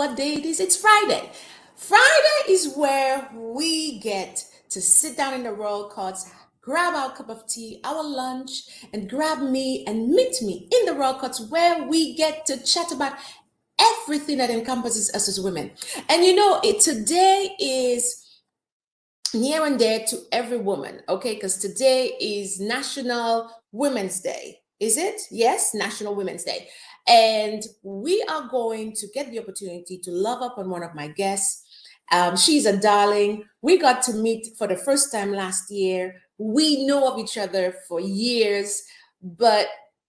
what day it is? It's Friday. Friday is where we get to sit down in the royal courts, grab our cup of tea, our lunch, and grab me and meet me in the royal courts where we get to chat about everything that encompasses us as women. And today is near and dear to every woman, okay? Because today is National Women's Day. Is it? Yes, National Women's Day. And we are going to get the opportunity to love up on one of my guests. She's a darling. We got to meet for the first time last year. We know of each other for years, but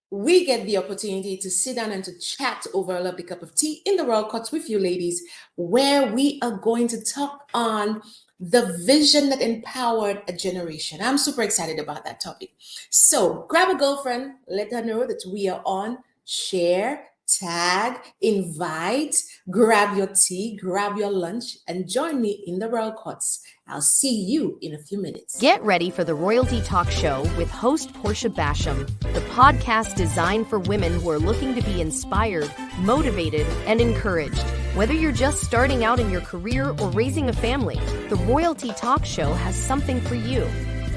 we get the opportunity to sit down and to chat over a lovely cup of tea in the Royal Courts with you ladies, where we are going to talk on the vision that empowered a generation. I'm super excited about that topic. So grab a girlfriend, let her know that we are on, share, tag, invite, grab your tea, grab your lunch, and join me in the Royal Courts. I'll see you in a few minutes. Get ready for the Royalty Talk Show with host Portia Basham, the podcast designed for women who are looking to be inspired, motivated, and encouraged. Whether you're just starting out in your career or raising a family, the Royalty Talk Show has something for you.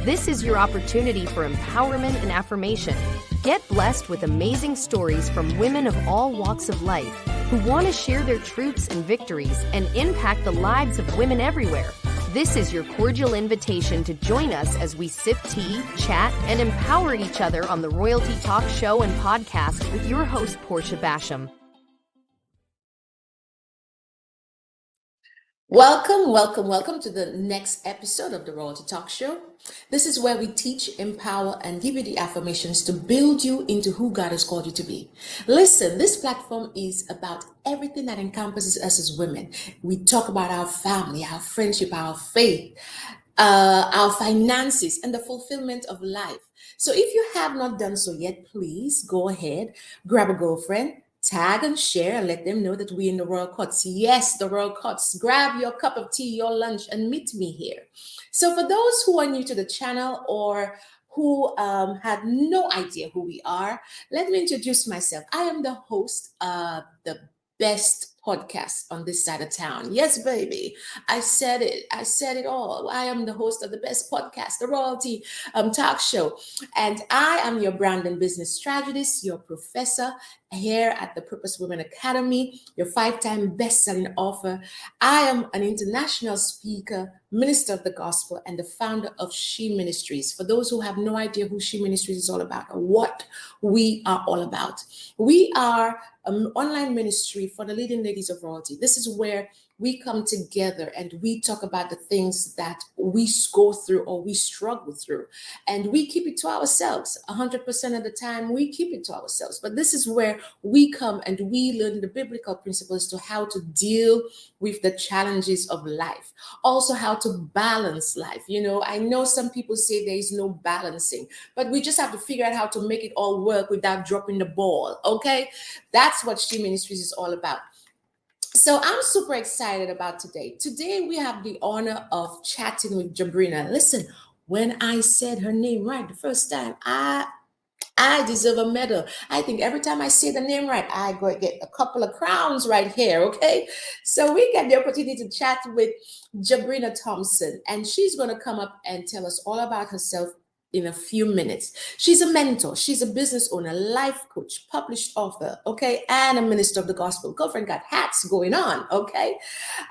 This is your opportunity for empowerment and affirmation. Get blessed with amazing stories from women of all walks of life who want to share their truths and victories and impact the lives of women everywhere. This is your cordial invitation to join us as we sip tea, chat, and empower each other on the Royalty Talk Show and podcast with your host, Portia Basham. Welcome to the next episode of the Royalty Talk Show. This is where we teach, empower, and give you the affirmations to build you into who God has called you to be. Listen, this platform is about everything that encompasses us as women. We talk about our family, our friendship, our faith, our finances, and the fulfillment of life. So if you have not done so yet, please go ahead, grab a girlfriend, tag and share, and let them know that we're in the Royal Courts. Yes, the Royal Courts. Grab your cup of tea, your lunch, and meet me here. So for those who are new to the channel or who had no idea who we are, let me introduce myself. I am the host of the best podcast on this side of town. Yes, baby. I said it all. I am the host of the best podcast, the Royalty Talk Show. And I am your brand and business strategist, your professor here at the Purpose Women Academy, your 5-time best-selling author. I am an international speaker, minister of the gospel, and the founder of She Ministries. For those who have no idea who She Ministries is all about or what we are all about, we are an online ministry for the leading ladies of royalty. This is where we come together and we talk about the things that we go through or we struggle through. And we keep it to ourselves. 100% of the time, we keep it to ourselves. But this is where we come and we learn the biblical principles to how to deal with the challenges of life. Also, how to balance life. I know some people say there is no balancing, but we just have to figure out how to make it all work without dropping the ball. Okay? That's what She Ministries is all about. So I'm super excited about today. Today we have the honor of chatting with Jabrina. Listen, when I said her name right the first time, I deserve a medal. I think every time I say the name right, I go get a couple of crowns right here, okay? So we get the opportunity to chat with Jabrina Thompson, and she's going to come up and tell us all about herself in a few minutes. She's a mentor, she's a business owner, life coach, published author, okay, and a minister of the gospel. Girlfriend got hats going on, okay?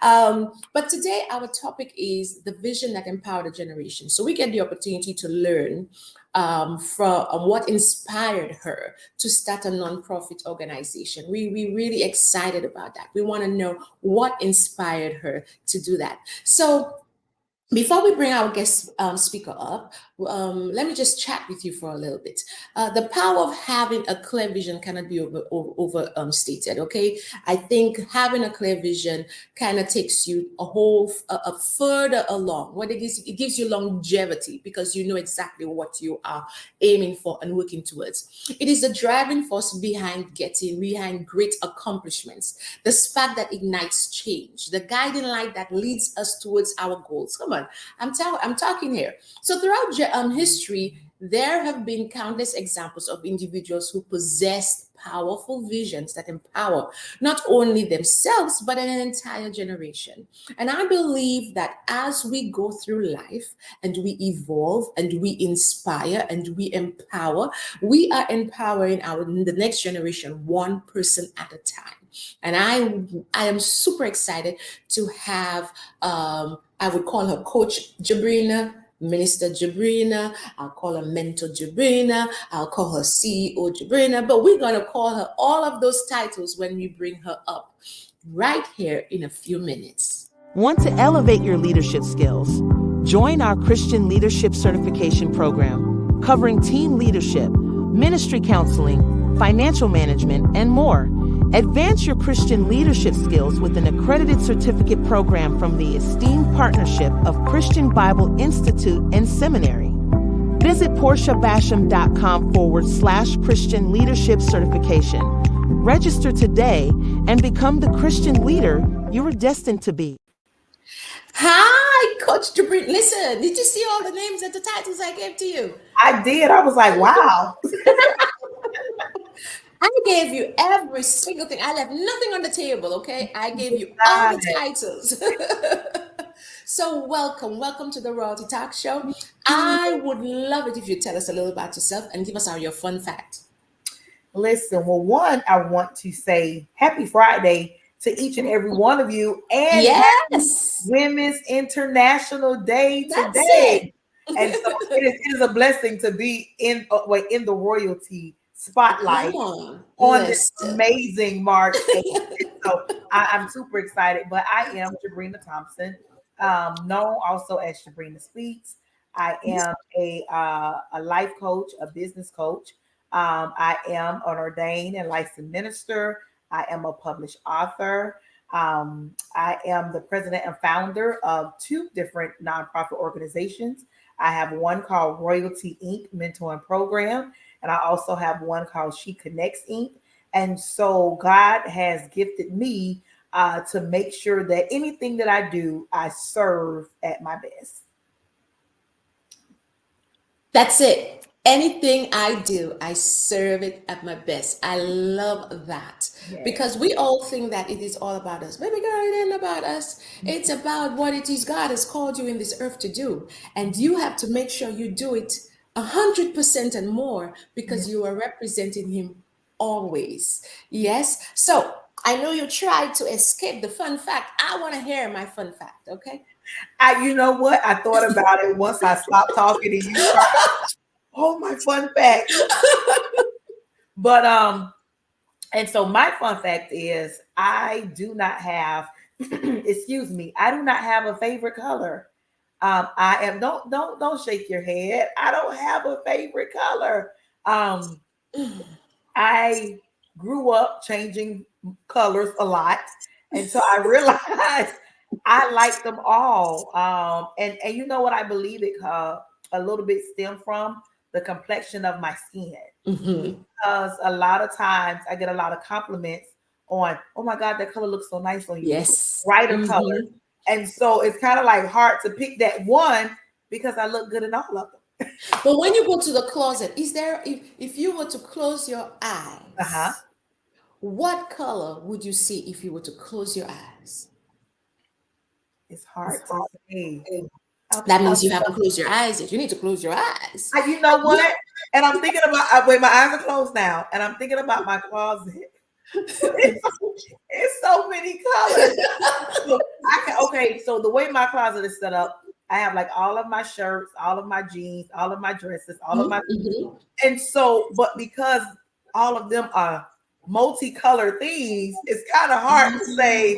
But today our topic is the vision that empowered a generation. So we get the opportunity to learn from what inspired her to start a nonprofit organization. We really excited about that. We want to know what inspired her to do that. So before we bring our guest speaker up, let me just chat with you for a little bit. The power of having a clear vision cannot be overstated, okay? I think having a clear vision kind of takes you a further along. What it gives you longevity because you know exactly what you are aiming for and working towards. It is the driving force behind great accomplishments, the spark that ignites change, the guiding light that leads us towards our goals. Come on, I'm talking here. So throughout history, There have been countless examples of individuals who possessed powerful visions that empower not only themselves, but an entire generation. And I believe that as we go through life and we evolve and we inspire and we empower, we are empowering the next generation one person at a time. And I am super excited to have I would call her Coach Jabrina, Minister Jabrina, I'll call her Mentor Jabrina, I'll call her CEO Jabrina, but we're going to call her all of those titles when we bring her up right here in a few minutes. Want to elevate your leadership skills? Join our Christian Leadership Certification Program, covering team leadership, ministry counseling, financial management, and more. Advance your Christian leadership skills with an accredited certificate program from the esteemed partnership of Christian Bible Institute and Seminary. Visit PortiaBasham.com/Christian Leadership Certification. Register today and become the Christian leader you are destined to be. Hi, Coach Jabrina. Listen, did you see all the names and the titles I gave to you? I did. I was like, wow. I gave you every single thing. I left nothing on the table, okay? I gave you all the titles. So welcome to the Royalty Talk Show. I would love it if you tell us a little about yourself and give us your fun fact. Listen, well, one, I want to say happy Friday to each and every one of you, and happy Women's International Day today. And so it is a blessing to be in the royalty spotlight on this amazing March 8th. So I'm super excited, but I am Jabrina Thompson, known also as Jabrina Speaks. I am a life coach, a business coach. I am an ordained and licensed minister. I am a published author. I am the president and founder of 2 different nonprofit organizations. I have one called Royalty Inc. Mentoring Program, and I also have one called She Connects Inc. And so God has gifted me to make sure that anything that I do, I serve at my best. That's it. Anything I do, I serve it at my best. I love that because we all think that it is all about us. Baby girl, it ain't about us. It's about what it is God has called you in this earth to do. And you have to make sure you do it 100% and more because you are representing Him always. Yes. So I know you tried to escape the fun fact. I want to hear my fun fact. Okay. You know what? I thought about it once I stopped talking and you started. Oh, my fun fact. But and so my fun fact is I do not have excuse me, I do not have a favorite color. I am don't shake your head. I don't have a favorite color. I grew up changing colors a lot, and so I realized I like them all. And you know what, I believe it a little bit stemmed from the complexion of my skin. Because a lot of times I get a lot of compliments on, oh my God, that color looks so nice on you. Yes. Brighter color. And so it's kind of like hard to pick that one because I look good in all of them. But when you go to the closet, is there, if you were to close your eyes, what color would you see if you were to close your eyes? It's hard to say. That means you haven't closed your eyes yet. You need to close your eyes. You know what? And I'm thinking about, wait, my eyes are closed now. And I'm thinking about my closet. It's so many colors. So the way my closet is set up, I have like all of my shirts, all of my jeans, all of my dresses, all of my, and so, but because all of them are multicolored things, it's kind of hard to say.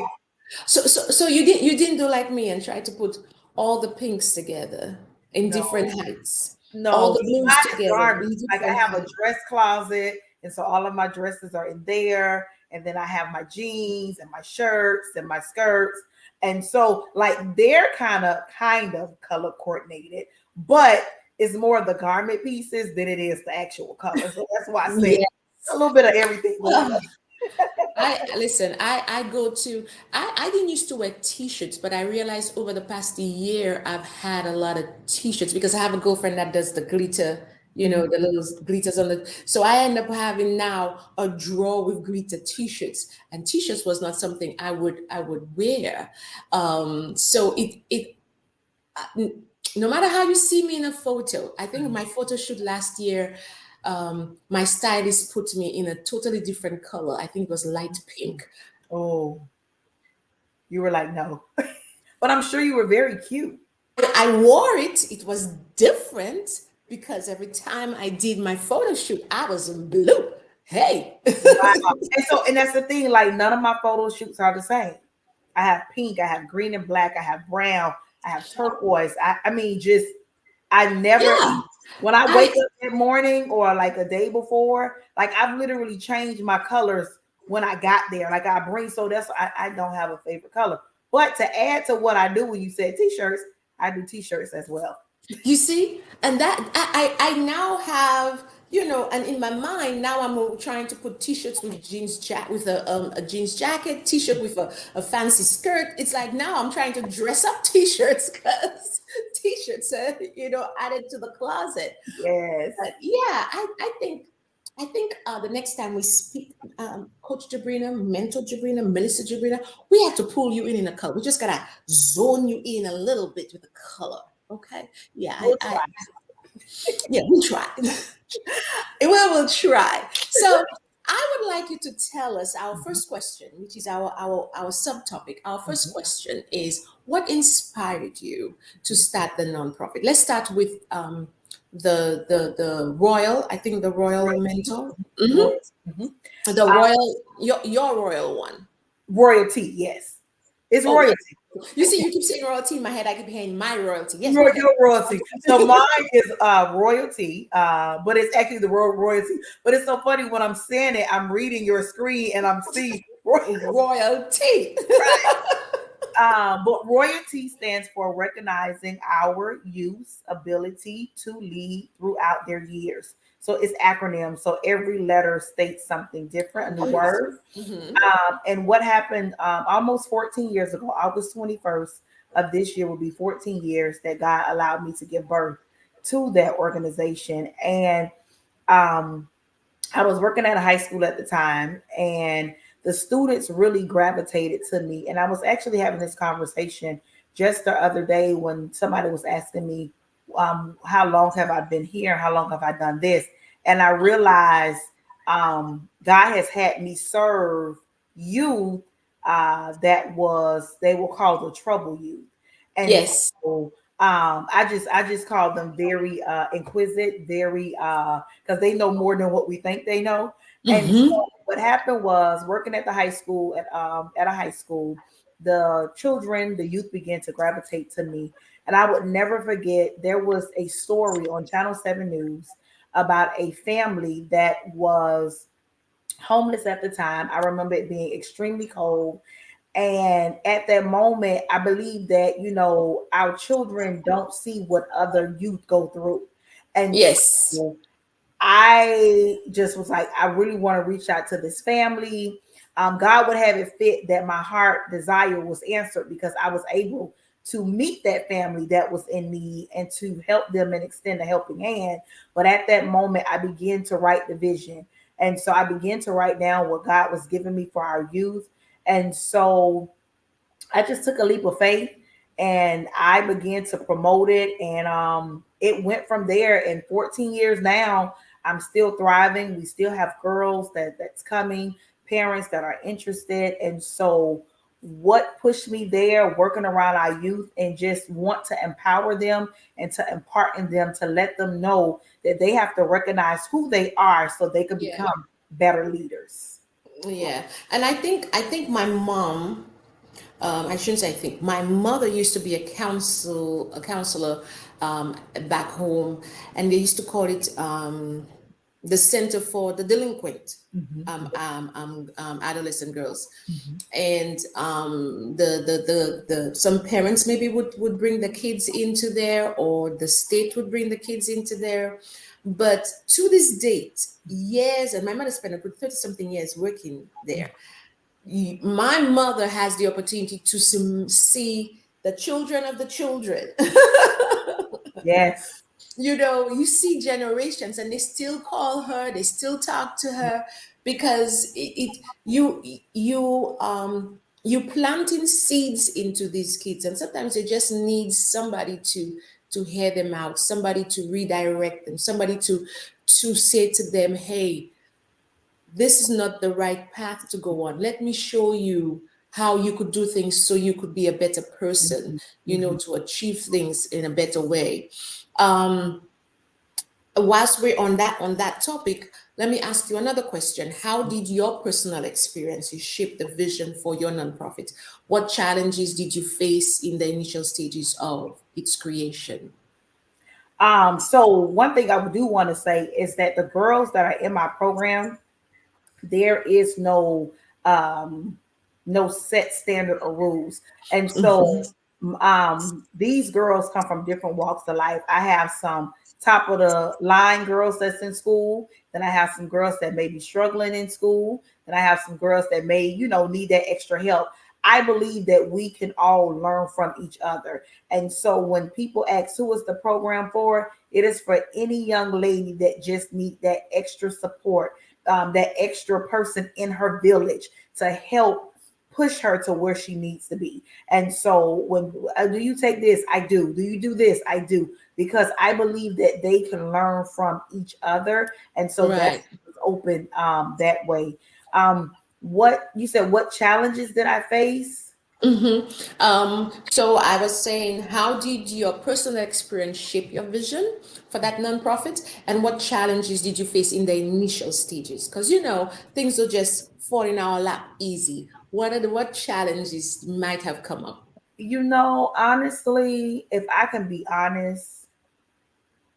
So you didn't do like me and try to put all the pinks together in different heights. No, all the blues together. Like I have a dress closet, and so all of my dresses are in there, and then I have my jeans and my shirts and my skirts, and so like they're kind of color coordinated, but it's more of the garment pieces than it is the actual color. So that's why I say a little bit of everything. I didn't used to wear t-shirts, but I realized over the past year I've had a lot of t-shirts because I have a girlfriend that does the glitter the little glitters on the. So I end up having now a drawer with glitter T-shirts, and T-shirts was not something I would wear. So it no matter how you see me in a photo, I think my photo shoot last year, my stylist put me in a totally different color. I think it was light pink. Oh, you were like, no. But I'm sure you were very cute. I wore it. It was different because every time I did my photo shoot, I was in blue. Hey. Wow. And that's the thing, like none of my photo shoots are the same. I have pink, I have green and black, I have brown, I have turquoise. I mean, just I never when I wake up that morning or like a day before, like I've literally changed my colors when I got there. Like I bring, so that's I don't have a favorite color. But to add to what I do when you said t-shirts, I do t-shirts as well. You see, and that I now have, and in my mind now I'm trying to put t-shirts with with a jeans jacket, t-shirt with a fancy skirt. It's like now I'm trying to dress up t-shirts because t-shirts are, added to the closet. Yes. But yeah, I think the next time we speak, Coach Jabrina, Mentor Jabrina, Melissa Jabrina, we have to pull you in a color. We just gotta zone you in a little bit with the color. Okay. Yeah. We'll We'll try. We'll try. So I would like you to tell us our first question, which is our subtopic. Our first question is, what inspired you to start the nonprofit? Let's start with the royal, I think the royal mentor. The royal, your royal one. Royalty, yes. It's royalty. You see, you keep saying royalty in my head. I keep hearing my royalty. Yes, your royalty. So mine is royalty, but it's actually the royalty. But it's so funny when I'm saying it, I'm reading your screen and I'm seeing royalty. Right. But royalty stands for recognizing our youth's ability to lead throughout their years. So it's acronym. So every letter states something different, a new word. And what happened almost 14 years ago, August 21st of this year will be 14 years that God allowed me to give birth to that organization. And I was working at a high school at the time, and the students really gravitated to me. And I was actually having this conversation just the other day when somebody was asking me, how long have I been here? How long have I done this? And I realized God has had me serve youth they will call the trouble youth. And yes. So, I just call them very inquisitive, very because they know more than what we think they know. And so what happened was, working at the high school, at a high school, the youth began to gravitate to me. And I would never forget, there was a story on Channel 7 News about a family that was homeless at the time. I remember it being extremely cold. And at that moment, I believe that, our children don't see what other youth go through. And yes, so I just was like, I really want to reach out to this family. God would have it fit that my heart desire was answered, because I was able to meet that family that was in need and to help them and extend a helping hand. But at that moment, I began to write the vision. And so I began to write down what God was giving me for our youth. And so I just took a leap of faith and I began to promote it. And it went from there. And 14 years now, I'm still thriving. We still have girls that's coming, parents that are interested. And so what pushed me there, working around our youth and just want to empower them and to impart in them, to let them know that they have to recognize who they are so they can become better leaders. Yeah. And I think my mom, I shouldn't say I think, my mother used to be a counselor back home, and they used to call it the Center for the Delinquent adolescent girls. And the some parents maybe would bring the kids into there, or the state would bring the kids into there. But to this date, years, and my mother spent a good 30-something years working there. My mother has the opportunity to see the children of the children. Yes. you see generations and they still call her, they still talk to her, because you planting seeds into these kids, and sometimes they just need somebody to hear them out, somebody to redirect them, somebody to say to them, hey, this is not the right path to go on. Let me show you how you could do things so you could be a better person, to achieve things in a better way. Whilst we're on that topic, let me ask you another question. How did your personal experiences shape the vision for your nonprofit? What challenges did you face in the initial stages of its creation? So one thing I do want to say is that the girls that are in my program, there is no set standard or rules. And so these girls come from different walks of life. I have some top of the line girls that's in school. Then I have some girls that may be struggling in school. Then I have some girls that may, need that extra help. I believe that we can all learn from each other. And so when people ask who is the program for, it is for any young lady that just need that extra support, that extra person in her village to help push her to where she needs to be. And so when do you take this? I do. Do you do this? I do. Because I believe that they can learn from each other. And so that's open that way. What you said, what challenges did I face? So I was saying, how did your personal experience shape your vision for that nonprofit, and what challenges did you face in the initial stages? Because things don't just fall in our lap easy. What challenges might have come up? Honestly, if I can be honest,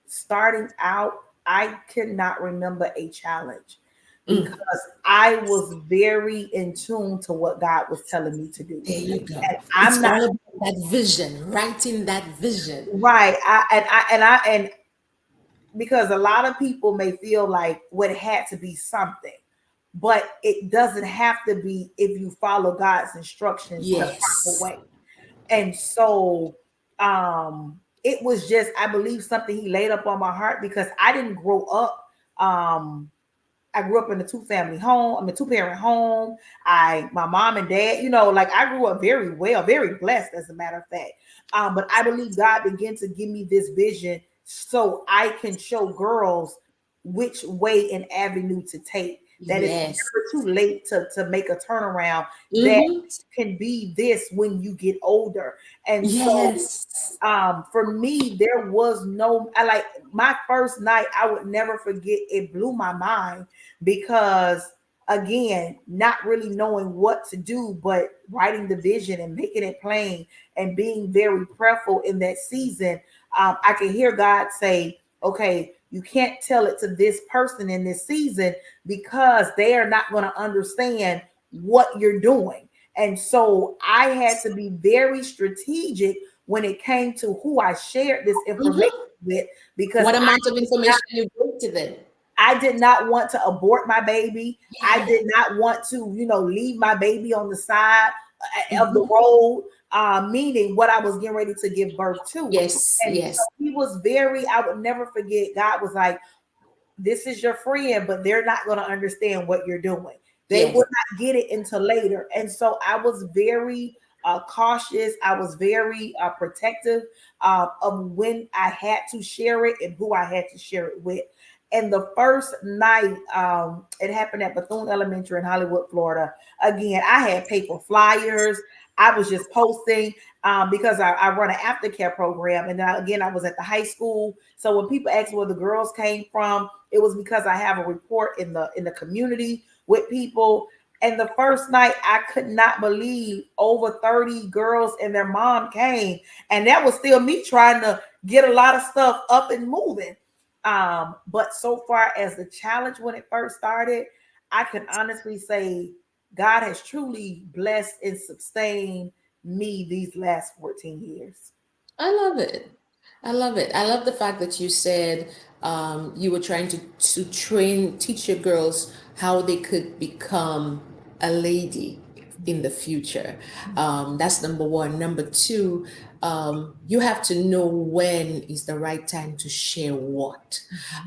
starting out, I cannot remember a challenge because I was very in tune to what God was telling me to do. There you go. And I'm not all about that vision, writing that vision. Right. And because a lot of people may feel like it had to be something, but it doesn't have to be if you follow God's instructions the proper way. And so it was just, I believe, something he laid up on my heart because I didn't grow up. I grew up in a two-parent home. My mom and dad, I grew up very well, very blessed, as a matter of fact. But I believe God began to give me this vision so I can show girls which way and avenue to take. That it's never too late to make a turnaround. That can be this when you get older. And so for me, there was my first night, I would never forget. It blew my mind because, again, not really knowing what to do, but writing the vision and making it plain and being very prayerful in that season. I could hear God say, okay, you can't tell it to this person in this season because they are not going to understand what you're doing. And so I had to be very strategic when it came to who I shared this information with, because what amount of information you gave to them? I did not want to abort my baby. I did not want to, leave my baby on the side of the road, meaning what I was getting ready to give birth to. So he was I would never forget. God was like, this is your friend, but they're not going to understand what you're doing. They will not get it until later. And so I was very cautious. I was very protective of when I had to share it and who I had to share it with. And the first night, it happened at Bethune Elementary in Hollywood, Florida. Again, I had paper flyers. I was just posting because I run an aftercare program. And then I was at the high school. So when people ask where the girls came from, it was because I have a report in the community with people. And the first night, I could not believe over 30 girls and their mom came. And that was still me trying to get a lot of stuff up and moving. But so far as the challenge when it first started, I can honestly say God has truly blessed and sustained me these last 14 years. I love it. I love it. I love the fact that you said you were trying to teach your girls how they could become a lady, in the future. That's number one. Number two, you have to know when is the right time to share what.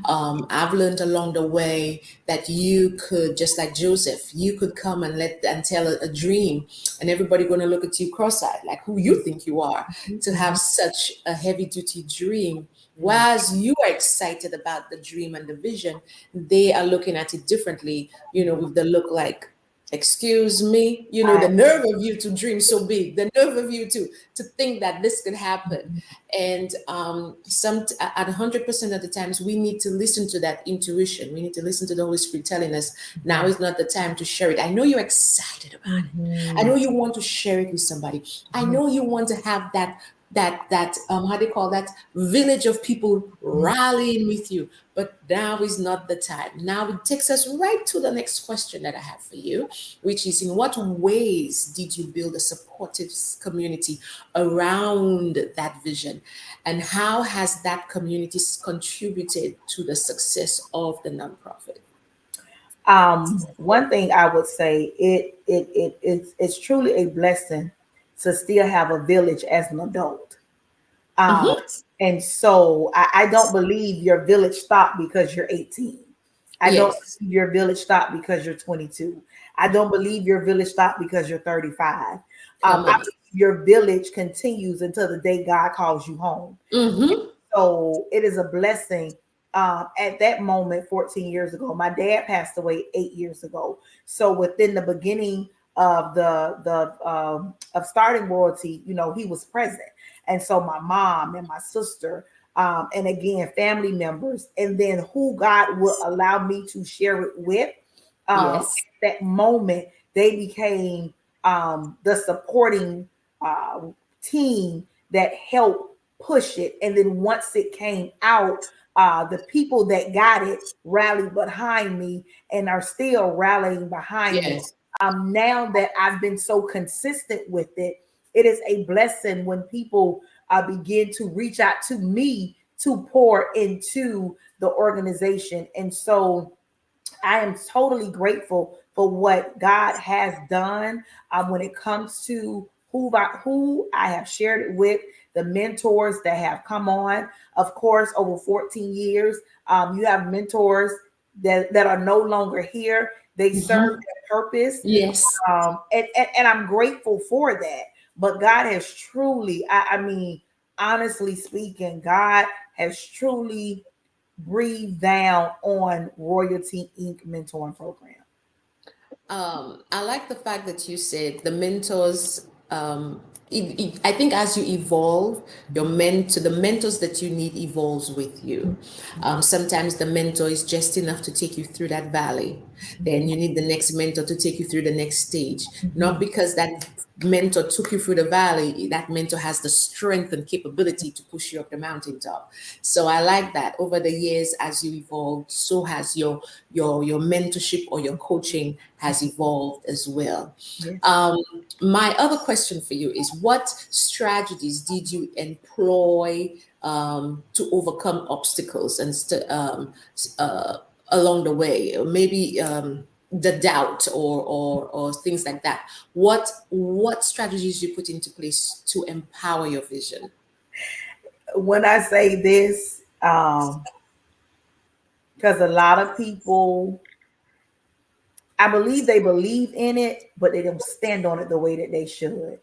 I've learned along the way that you could, just like Joseph, you could come and tell a dream, and everybody going to look at you cross-eyed, like who you think you are, to have such a heavy-duty dream. Whereas you are excited about the dream and the vision, they are looking at it differently, with the look like, excuse me, the nerve of you to dream so big, the nerve of you to think that this could happen. And at 100% of the times, we need to listen to that intuition. We need to listen to the Holy Spirit telling us, now is not the time to share it. I know you're excited about it. I know you want to share it with somebody. I know you want to have that how they call that, village of people rallying with you, but now is not the time. Now it takes us right to the next question that I have for you, which is, in what ways did you build a supportive community around that vision, and how has that community contributed to the success of the nonprofit? One thing I would say, it's truly a blessing to still have a village as an adult. And so I don't believe your village stopped because you're 18. I don't believe your village stopped because you're 22. I don't believe your village stopped because you're 35. I believe your village continues until the day God calls you home. So it is a blessing. At that moment, 14 years ago, my dad passed away 8 years ago. So within the beginning of of starting Royalty, he was present. And so my mom and my sister, and again, family members, and then who God would allow me to share it with, at that moment, they became the supporting team that helped push it. And then once it came out, the people that got it rallied behind me and are still rallying behind me. Now that I've been so consistent with it, it is a blessing when people begin to reach out to me to pour into the organization. And so I am totally grateful for what God has done when it comes to who I have shared it with, the mentors that have come on. Of course, over 14 years, you have mentors that are no longer here. They serve their purpose. And I'm grateful for that. But God has truly, I mean, honestly speaking, God has truly breathed down on Royalty Inc. mentoring program. I like the fact that you said the mentors. I think as you evolve, the mentors that you need evolves with you. Sometimes the mentor is just enough to take you through that valley. Then you need the next mentor to take you through the next stage. Not because that mentor took you through the valley, that mentor has the strength and capability to push you up the mountaintop. So I like that. Over the years, as you evolved, so has your mentorship or your coaching has evolved as well. My other question for you is, what strategies did you employ to overcome obstacles and along the way? Maybe the doubt or things like that. What strategies you put into place to empower your vision? When I say this, because a lot of people, I believe they believe in it, but they don't stand on it the way that they should.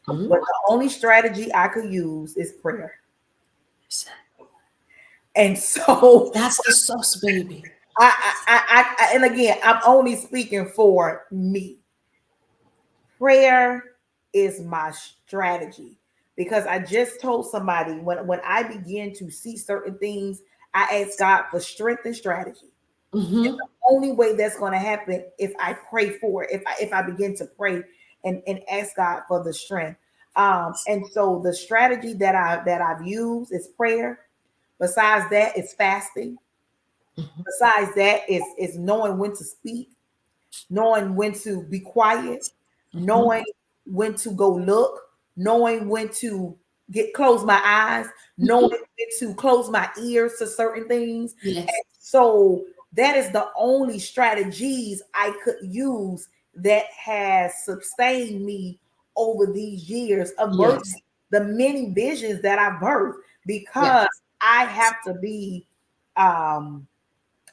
But the only strategy I could use is prayer. And so that's the sauce, baby. I and again, I'm only speaking for me. Prayer is my strategy, because I just told somebody when I begin to see certain things, I ask God for strength and strategy. And the only way that's going to happen if I pray for it, if I begin to pray and ask God for the strength. And so the strategy that I've used is prayer. Besides that, it's fasting. Besides that, is knowing when to speak, knowing when to be quiet, knowing when to go look, knowing when to close my eyes, knowing when to close my ears to certain things. And so that is the only strategies I could use that has sustained me over these years of birthing Yes. the many visions that I've birthed, Yeah. because I have to be I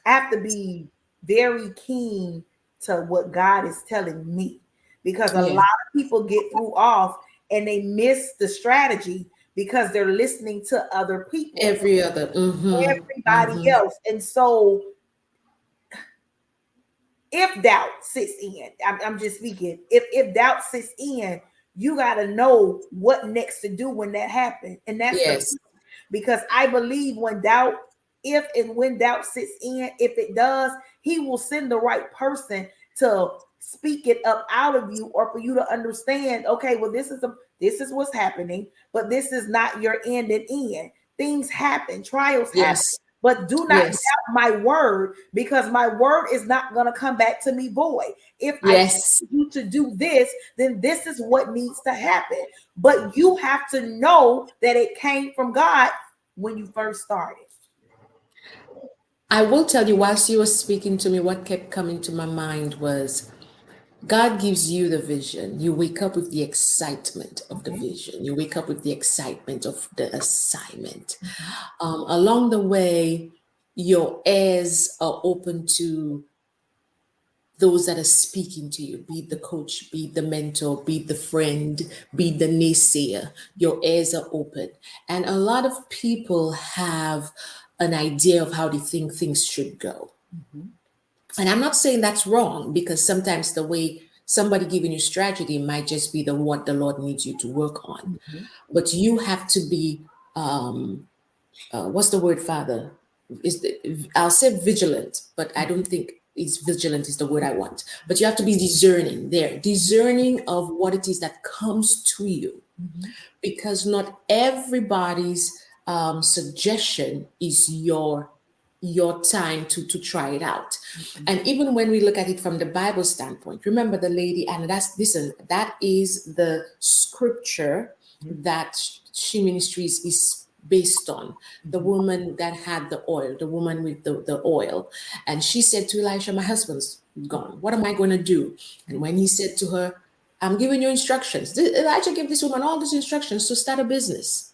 have to be very keen to what God is telling me, because a Yeah. lot of people get through off and they miss the strategy because they're listening to other people, Every other. everybody else. And so if doubt sits in, I'm just speaking, if doubt sits in, you got to know what next to do when that happens. And that's the Yes. because I believe when doubt, if and when doubt sits in, if it does, he will send the right person to speak it up out of you, or for you to understand, okay, well, this is what's happening, but this is not your end and end. Things happen, trials happen. Yes. But do not Yes. doubt my word, because my word is not going to come back to me void. If I Yes. tell you to do this, then this is what needs to happen. But you have to know that it came from God when you first started. I will tell you, whilst you were speaking to me, what kept coming to my mind was God gives you the vision. You wake up with the excitement of the vision. You wake up with the excitement of the assignment. Along the way, your ears are open to those that are speaking to you, be it the coach, be it the mentor, be it the friend, be it the naysayer. Your ears are open. And a lot of people have an idea of how they think things should go. And I'm not saying that's wrong, because sometimes the way somebody giving you strategy might just be the what the Lord needs you to work on. But you have to be, what's the word, Father? I'll say vigilant, but I don't think it's vigilant is the word I want. But you have to be discerning there, discerning of what it is that comes to you, because not everybody's suggestion is your time to try it out. And even when we look at it from the Bible standpoint, remember the lady, and that is the scripture that She Ministries is based on. The woman that had the oil, the woman with the oil. And she said to Elisha, my husband's gone. What am I going to do? And when he said to her, I'm giving you instructions. Elijah gave this woman all these instructions to start a business.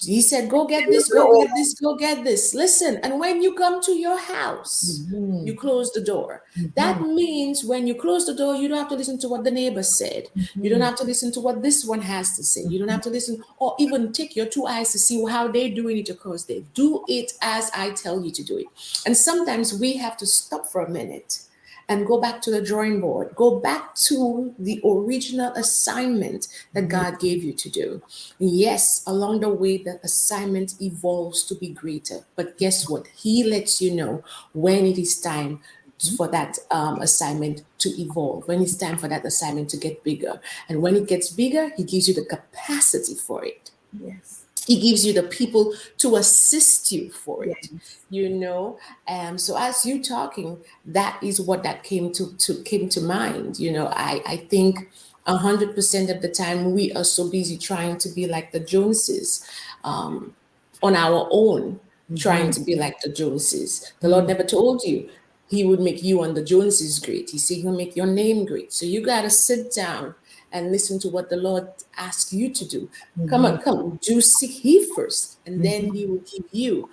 He said, go get this, go get this, go get this. Listen, and when you come to your house, you close the door. That means when you close the door, you don't have to listen to what the neighbor said. You don't have to listen to what this one has to say. You don't have to listen, or even take your two eyes to see how they're doing it across there. Do it as I tell you to do it. And sometimes we have to stop for a minute and go back to the drawing board, go back to the original assignment that God gave you to do. Yes, along the way, the assignment evolves to be greater. But guess what? He lets you know when it is time for that assignment to evolve, when it's time for that assignment to get bigger. And when it gets bigger, he gives you the capacity for it. Yes. He gives you the people to assist you for it, Yes. So as you talking, that is what that came to mind. I think 100% of the time we are so busy trying to be like the Joneses, on our own, trying to be like the Joneses. The Lord never told you he would make you and the Joneses great. He said he'll make your name great. So you got to sit down and listen to what the Lord asks you to do. Come, do seek He first, and then He will give you,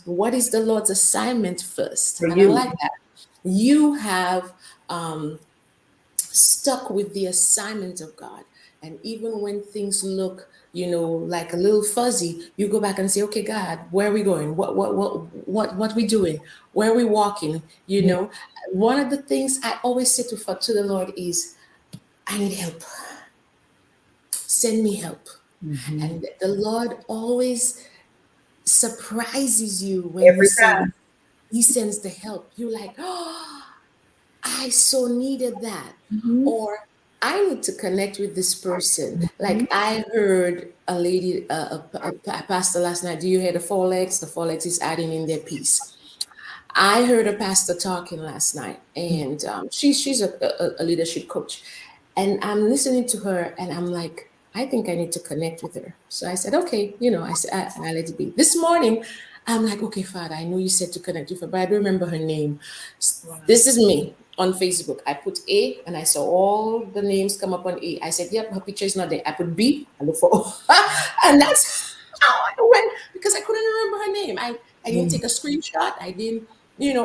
what is the Lord's assignment first. For and you. I like that. You have stuck with the assignment of God. And even when things look, like a little fuzzy, you go back and say, okay, God, where are we going? What we doing? Where are we walking? One of the things I always say to the Lord is, I need help. Send me help. And the Lord always surprises you when Every time. he sends the help. You're like, oh, I so needed that. Or I need to connect with this person. Like I heard a lady, a pastor last night. Do you hear the four legs? The four legs is adding in their piece. I heard a pastor talking last night, and she's a leadership coach. And I'm listening to her, and I'm like, I think I need to connect with her. So I said, okay, I said, I let it be. This morning, I'm like, okay, Father, I know you said to connect with her, but I don't remember her name. This is me. on Facebook. I put A and I saw all the names come up on A. I said, yep, her picture is not there. I put B, I look for O. And that's how I went because I couldn't remember her name. I didn't take a screenshot. I didn't,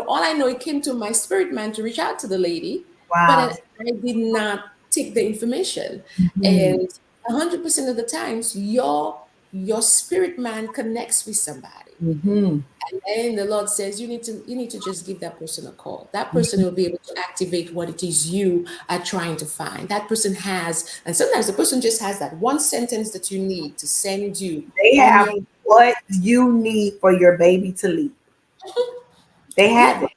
all I know, it came to my spirit man to reach out to the lady, but Wow. I did not take the information. Mhm. And 100% of the times, your spirit man connects with somebody. Mhm. And then the Lord says, you need to just give that person a call. That person will be able to activate what it is you are trying to find. That person has, and sometimes the person just has that one sentence that you need to send you They on have your. what you need for your baby to leap. They have Yeah, it.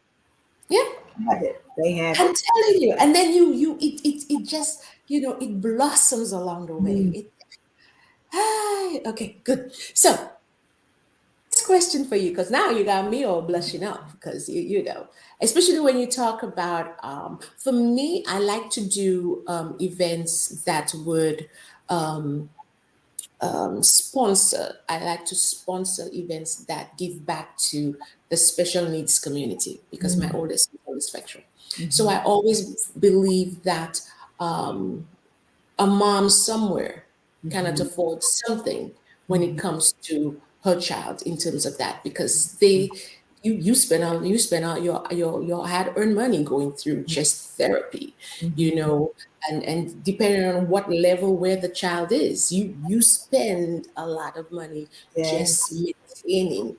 yeah. They have it. They have I'm it. telling you. And then it just, it blossoms along the way. Mhm. Okay, good. So this question for you, because now you got me all blushing up because especially when you talk about for me, I like to do events that would sponsor. I like to sponsor events that give back to the special needs community because my oldest is on the spectrum. So Mhm. I always believe that um, a mom somewhere cannot Mhm. afford something when it Mhm. comes to her child in terms of that because you spend out your hard earned money going through just therapy, you Mhm. know, and depending on what level where the child is, you spend a lot of money Yes. just maintaining,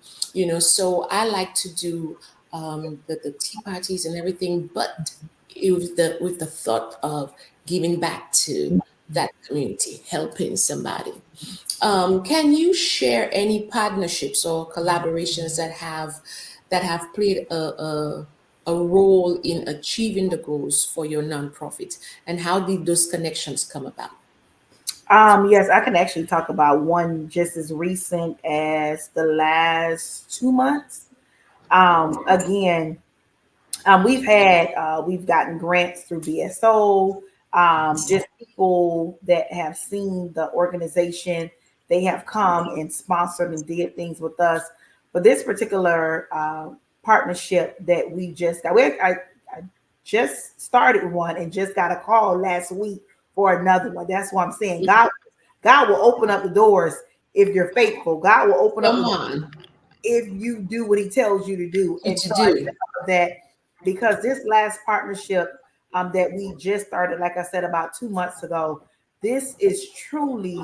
so I like to do the tea parties and everything, but with the thought of giving back to that community, helping somebody. Can you share any partnerships or collaborations that have played a role in achieving the goals for your nonprofit, and how did those connections come about? Yes, I can actually talk about one just as recent as the last 2 months. Again, we've gotten grants through BSO. Just people that have seen the organization, they have come and sponsored and did things with us. But this particular partnership that we just got, I just started one and just got a call last week for another one. That's what I'm saying. God will open up the doors if you're faithful. God will open up Come the doors on, if you do what he tells you to do. you And to so I do. love that because this last partnership that we just started, like I said, about 2 months ago, this is truly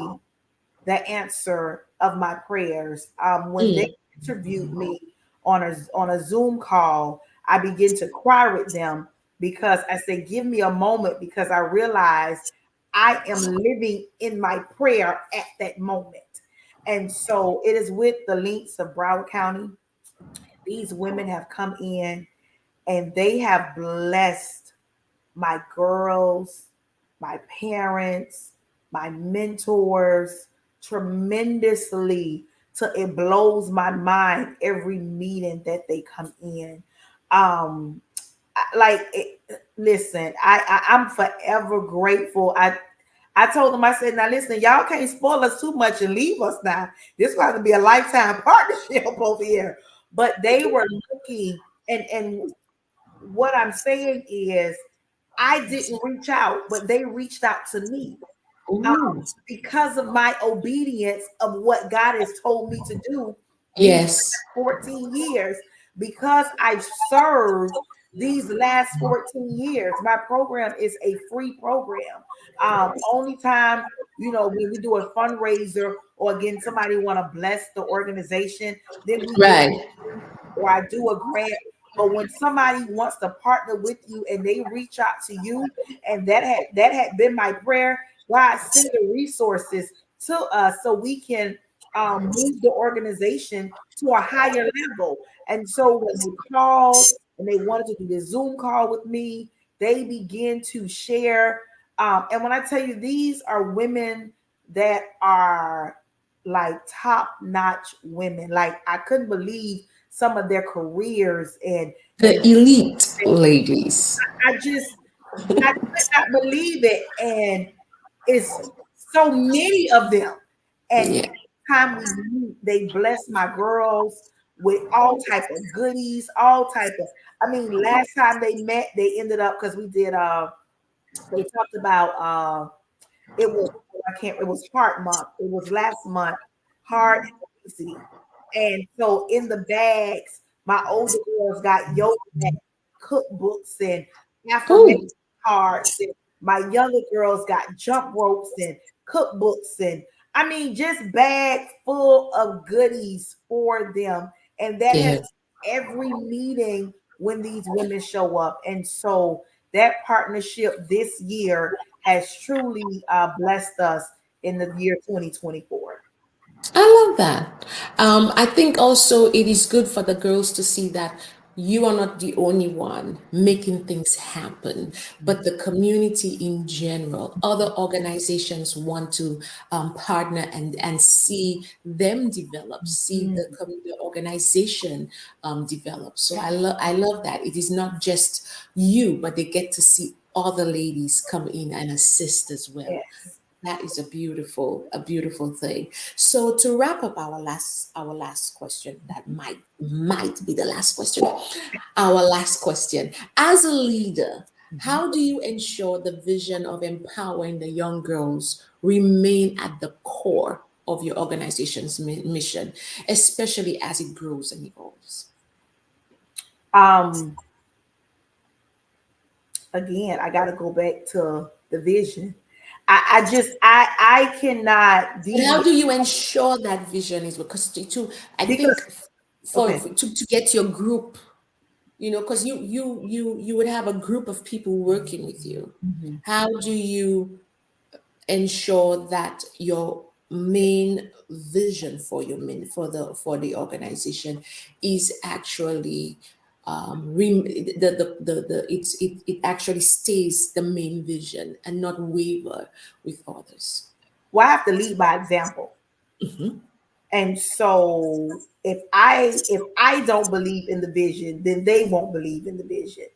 the answer of my prayers. When they Mm, interviewed me on a Zoom call, I began to cry with them because I said, "Give me a moment," because I realized I am living in my prayer at that moment. And so it is with the links of Broward County. These women have come in and they have blessed my girls, my parents, my mentors tremendously. So it blows my mind every meeting that they come in. Um, listen, I'm forever grateful. I told them, I said, now listen, y'all can't spoil us too much and leave us now. This is going to be a lifetime partnership over here. But they were looking, and what I'm saying is I didn't reach out, but they reached out to me um, ooh, because of my obedience of what God has told me to do these yes, last 14 years. Because I've served these last 14 years, my program is a free program. Only time, when we do a fundraiser or again somebody want to bless the organization, then we do right. or I do a grant. But when somebody wants to partner with you and they reach out to you, and that had been my prayer, God send the resources to us so we can move the organization to a higher level. And so when they called and they wanted to do the Zoom call with me, they begin to share. And when I tell you, these are women that are like top notch women. Like I couldn't believe some of their careers and The elite ladies. I just I could not believe it. And it's so many of them. And Yeah. every time we meet, they bless my girls. with all type of goodies, all type of. I mean, last time they met, they ended up because we did. They talked about. It was It was Heart Month. It was last month. Heart and obesity, and so in the bags, my older girls got yoga bags, cookbooks, and affirmation Oh, cards, and my younger girls got jump ropes and cookbooks, and I mean just bags full of goodies for them, and that has yeah. every meeting when these women show up, and so that partnership this year has truly blessed us in the year 2024. I love that. I think also it is good for the girls to see that you are not the only one making things happen, but the community in general, other organizations want to partner and see them develop, see Mhm. the organization develop. So I love that it is not just you, but they get to see other ladies come in and assist as well. Yes. That is a beautiful thing. So to wrap up our last question, that might be the last question. Our last question. As a leader, how do you ensure the vision of empowering the young girls remain at the core of your organization's mission, especially as it grows and evolves? Um, Again, I got to go back to the vision. I cannot But how deviate do you ensure that vision is because I think because for okay. to get your group, because you would have a group of people working with you. Mhm. How do you ensure that your main vision for the organization is actually it actually stays the main vision and not waver with others? Well, I have to lead by example. Mhm. And so if I don't believe in the vision, then they won't believe in the vision.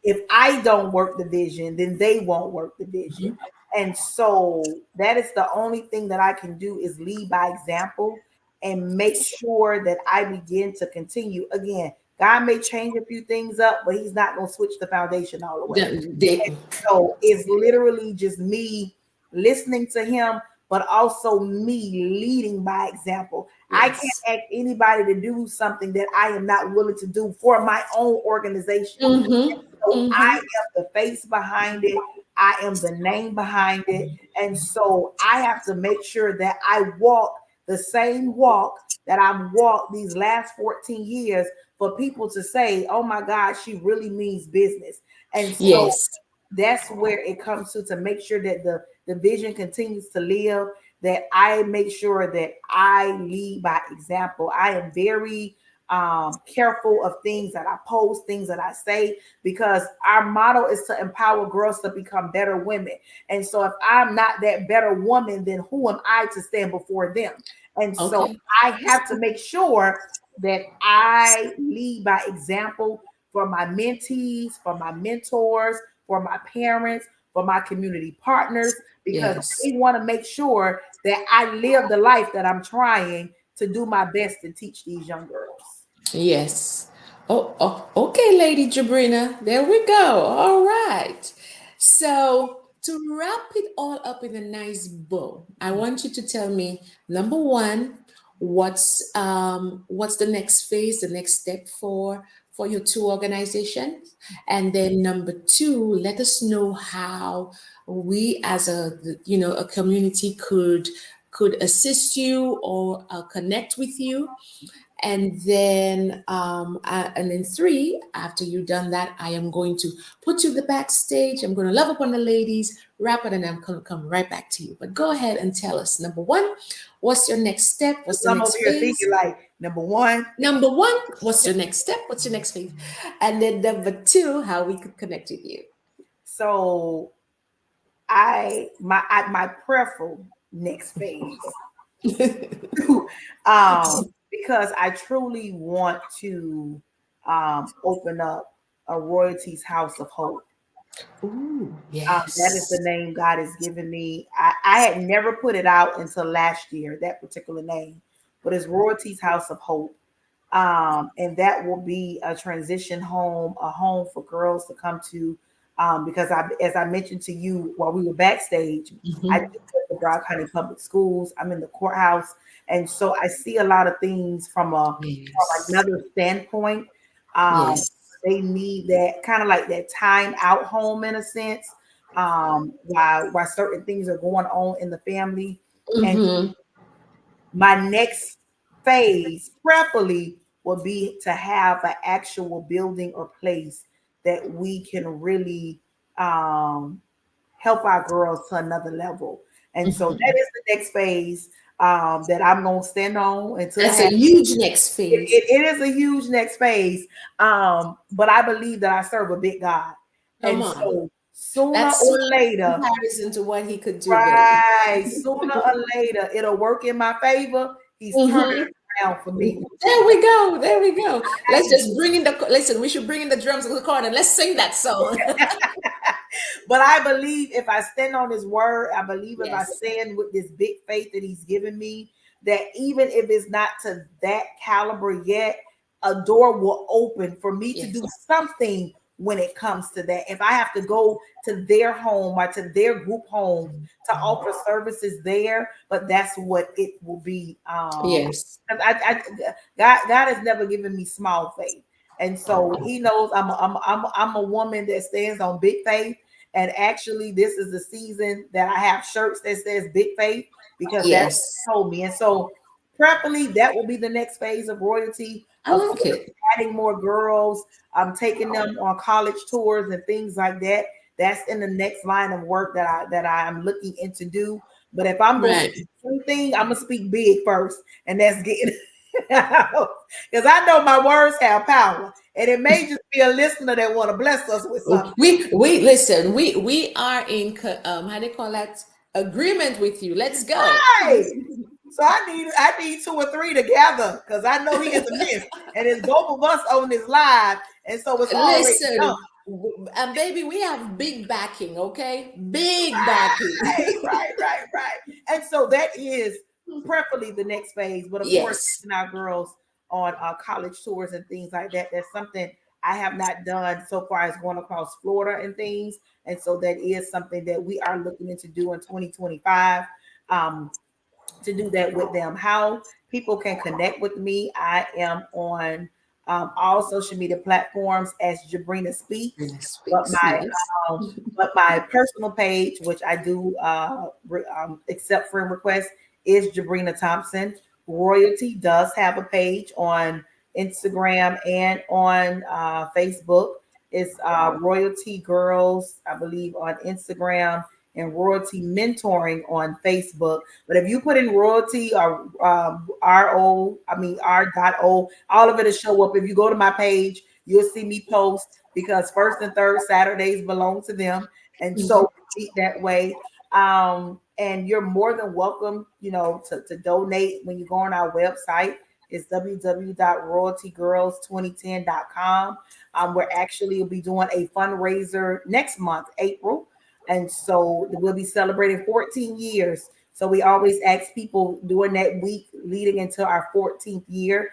If I don't work the vision, then they won't work the vision. And so that is the only thing that I can do is lead by example and make sure that I begin to continue. Again, God may change a few things up, but he's not going to switch the foundation all the way. They, So it's literally just me listening to him, but also me leading by example. I can't yes. ask anybody to do something that I am not willing to do for my own organization. Mm-hmm. So I Mm-hmm. am the face behind it. I am the name behind it. And so I have to make sure that I walk the same walk that I've walked these last 14 years for people to say, oh my God, she really means business. And so Yes. that's where it comes to make sure that the vision continues to live, that I make sure that I lead by example. I am very careful of things that I post, things that I say, because our motto is to empower girls to become better women. And so if I'm not that better woman, then who am I to stand before them? And so Okay. I have to make sure that I lead by example for my mentees, for my mentors, for my parents, for my community partners, because Yes. they want to make sure that I live the life that I'm trying to do my best to teach these young girls. Yes. Oh, okay, Lady Jabrina. There we go. All right. So to wrap it all up in a nice bow, I want you to tell me, number one, what's the next phase, the next step for your two organizations, and then number two, let us know how we as a community could assist you or connect with you, and then three, after you've done that, I am going to put you the backstage. I'm going to love up on the ladies, wrap it, and I'm going to come right back to you. But go ahead and tell us, number one, what's your next step? What's the I'm over next here thinking phase? like number one. Number one, what's your next step? What's your next phase? And then number two, how we could connect with you. So my preferable next phase, because I truly want to open up a royalties house of hope. Ooh, That is the yes. name God has given me. I had never put it out until last year, that particular name, but it's Royalties House of Hope. And that will be a transition home, a home for girls to come to. Because as I mentioned to you while we were backstage, I do the Broad County Public Schools. I'm in the courthouse, and so I see a lot of things from another standpoint. Yes. They need that kind of like that time out home in a sense, while certain things are going on in the family. And my next phase, preferably, will be to have an actual building or place that we can really help our girls to another level. And so that is the next phase that I'm going to stand on until That's a huge next phase. It is a huge next phase. But I believe that I serve a big God. Come and on. So sooner or later, comparison to what he could do, right? Sooner or later, it'll work in my favor. He's turning around for me. There we go. There we go. Let's just bring in listen, we should bring in the drums of the chord and let's sing that song. But I believe if I stand on his word, I believe if I stand with this big faith that he's given me, that even if it's not to that caliber yet, a door will open for me to do something when it comes to that. If I have to go to their home or to their group home to offer services there, but that's what it will be. Yes. God has never given me small faith. And so he knows I'm a woman that stands on big faith. And actually, this is the season that I have shirts that says big faith, because that's what he told me. And so preferably that will be the next phase of royalty. I like it. Adding more girls, I'm taking them on college tours and things like that. That's in the next line of work that I'm looking into do. But if I'm going to speak anything, I'm gonna speak big first, and that's getting because I know my words have power, and it may just be a listener that want to bless us with something. We listen. We are in how do you call that, agreement with you. Let's go. Right. So I need 2 or 3 together, because I know he is a miss, and it's both of us on this live, and so it's already done. And baby, we have big backing, okay? Big backing. Right. And so that is preferably the next phase. But of course, taking our girls on college tours and things like that, that's something I have not done so far as going across Florida and things. And so that is something that we are looking into do in 2025, to do that with them. How people can connect with me, I am on all social media platforms as Jabrina Speaks, but my personal page, which I do accept friend requests, is Jabrina Thompson. Royalty does have a page on Instagram and on Facebook. It's Royalty Girls, I believe, on Instagram, and Royalty Mentoring on Facebook. But if you put in Royalty or R.O., all of it will show up. If you go to my page, you'll see me post, because first and third Saturdays belong to them. And so eat that way. And you're more than welcome, to donate when you go on our website. It's www.royaltygirls2010.com. We're actually will be doing a fundraiser next month, April. And so we'll be celebrating 14 years. So we always ask people during that week leading into our 14th year,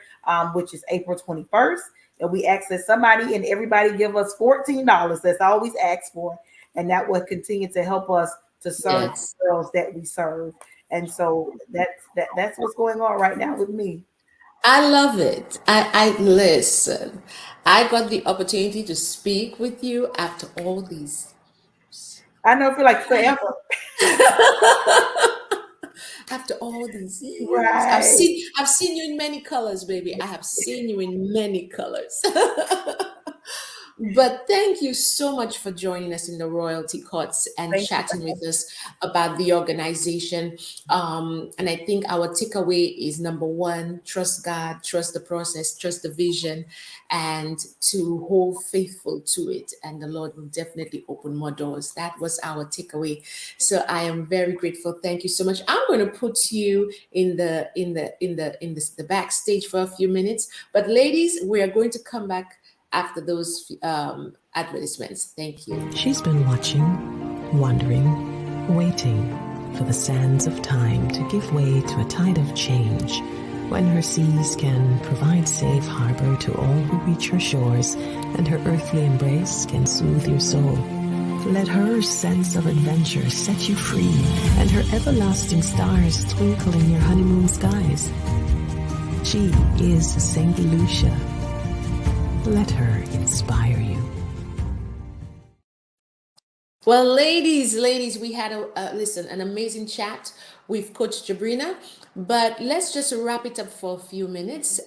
which is April 21st. And we ask that somebody and everybody give us $14. That's always asked for. And that will continue to help us to serve the girls that we serve. And so that's what's going on right now with me. I love it. I listen. I got the opportunity to speak with you after all these years. I know, I feel like forever. After all these years, right. I've seen you in many colors, baby. I have seen you in many colors. But thank you so much for joining us in the Royalty Courts and chatting with us about the organization. And I think our takeaway is, number one, trust God, trust the process, trust the vision, and to hold faithful to it. And the Lord will definitely open more doors. That was our takeaway. So I am very grateful. Thank you so much. I'm going to put you in the backstage for a few minutes. But ladies, we are going to come back after those advertisements. Thank you. She's been watching, wondering, waiting for the sands of time to give way to a tide of change, when her seas can provide safe harbor to all who reach her shores, and her earthly embrace can soothe your soul. Let her sense of adventure set you free, and her everlasting stars twinkle in your honeymoon skies. She is Saint Lucia. Let her inspire you. Well, ladies, we had an amazing chat with Coach Jabrina, but let's just wrap it up for a few minutes.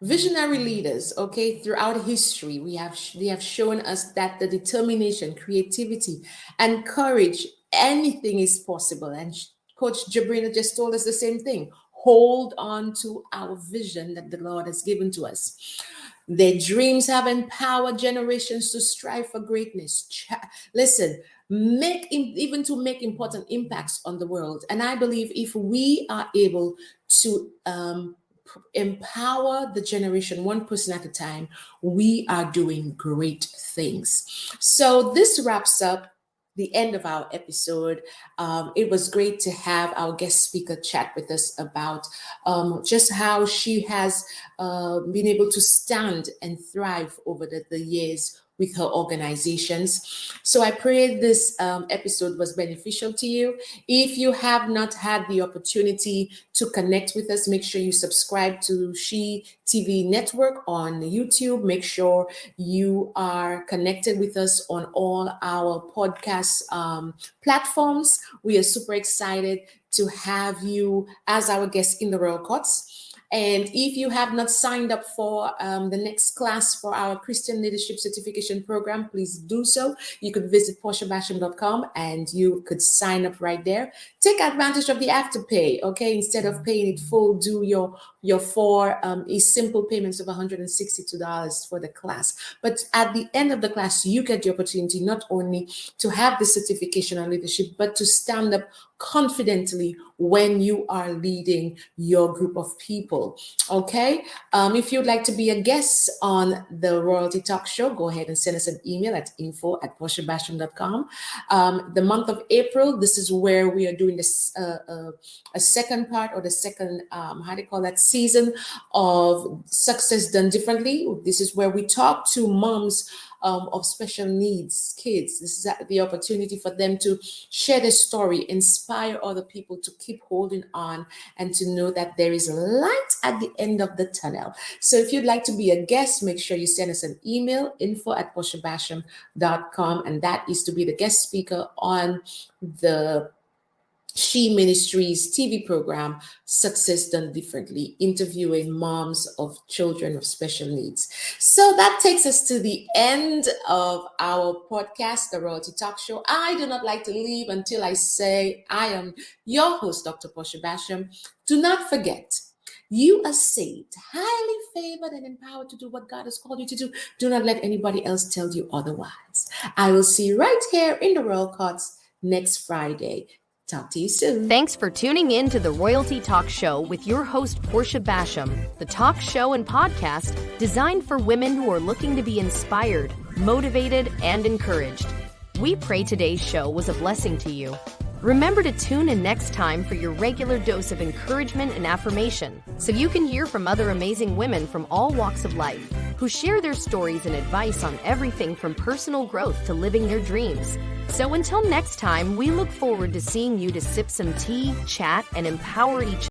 Visionary leaders, okay, throughout history, they have shown us that the determination, creativity, and courage, anything is possible. And Coach Jabrina just told us the same thing. Hold on to our vision that the Lord has given to us. Their dreams have empowered generations to strive for greatness. Listen, make important impacts on the world. And I believe if we are able to empower the generation one person at a time, we are doing great things. So this wraps up the end of our episode. It was great to have our guest speaker chat with us about just how she has been able to stand and thrive over the years with her organizations. So I pray this episode was beneficial to you. If you have not had the opportunity to connect with us, make sure you subscribe to SHETV Network on YouTube. Make sure you are connected with us on all our podcast platforms. We are super excited to have you as our guest in the Royal Courts. And if you have not signed up for the next class for our Christian Leadership Certification Program, please do so. You could visit PortiaBasham.com and you could sign up right there. Take advantage of the afterpay, okay? Instead of paying it full, do your four simple payments of $162 for the class. But at the end of the class, you get the opportunity not only to have the certification on leadership, but to stand up confidently when you are leading your group of people. Okay. If you'd like to be a guest on the Royalty Talk Show, go ahead and send us an email at info@PortiaBasham.com. The month of April, this is where we are doing this a second part, or the second season of Success Done Differently. This is where we talk to moms of special needs kids. This is the opportunity for them to share their story, inspire other people to keep holding on, and to know that there is light at the end of the tunnel. So if you'd like to be a guest, make sure you send us an email, info@PortiaBasham.com, and that is to be the guest speaker on the She Ministries TV program, Success Done Differently, interviewing moms of children of special needs. So that takes us to the end of our podcast, The Royalty Talk Show. I do not like to leave until I say I am your host, Dr. Portia Basham. Do not forget, you are saved, highly favored, and empowered to do what God has called you to do. Do not let anybody else tell you otherwise. I will see you right here in the Royal Courts next Friday. Talk to you soon. Thanks for tuning in to the Royalty Talk Show with your host, Portia Basham, the talk show and podcast designed for women who are looking to be inspired, motivated, and encouraged. We pray today's show was a blessing to you. Remember to tune in next time for your regular dose of encouragement and affirmation, so you can hear from other amazing women from all walks of life who share their stories and advice on everything from personal growth to living your dreams. So until next time, we look forward to seeing you to sip some tea, chat, and empower each